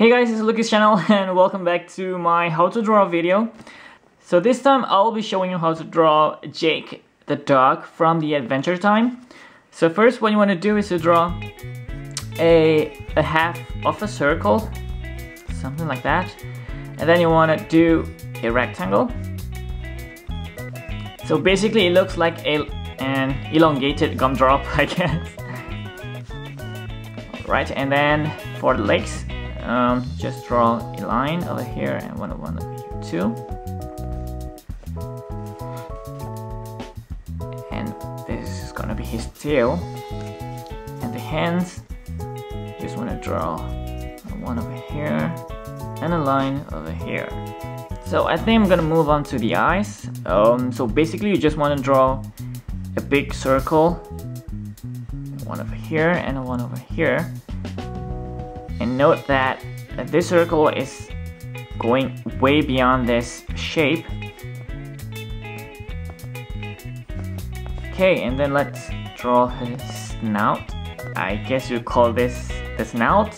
Hey guys, it's Lucas channel and welcome back to my how to draw video. So this time I'll be showing you how to draw Jake the dog from the Adventure Time. So first what you want to do is to draw a half of a circle, something like that, and then you want to do a rectangle. So basically it looks like an elongated gumdrop, I guess. Right, and then for the legs, just draw a line over here and one over here too. And this is gonna be his tail. And the hands, just want to draw one over here and a line over here. So I think I'm gonna move on to the eyes. So basically you just want to draw a big circle, one over here and one over here. And note that this circle is going way beyond this shape. Okay, and then let's draw his snout. I guess you call this the snout.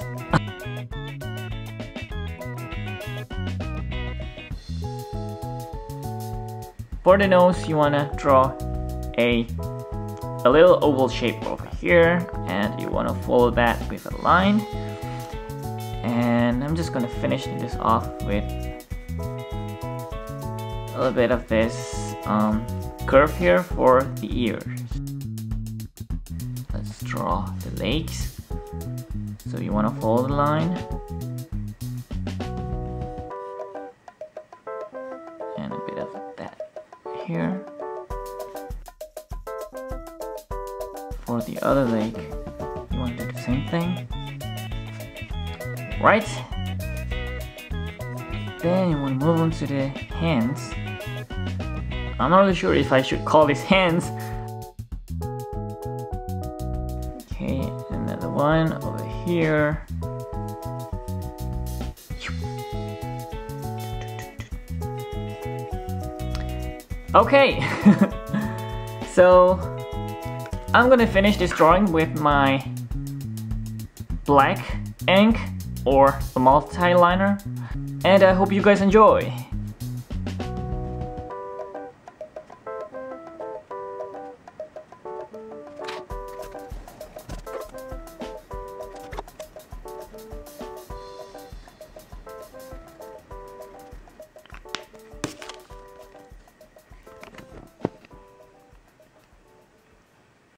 For the nose, you want to draw a little oval shape over here, and you want to follow that with a line. And I'm just gonna finish this off with a little bit of this curve here for the ears. Let's draw the legs. So you want to follow the line and a bit of that here. For the other leg, you want to do the same thing. Right, then you want to move on to the hands. I'm not really sure if I should call these hands. Okay, another one over here. Okay, so I'm gonna finish this drawing with my black ink or a multi-liner, and I hope you guys enjoy.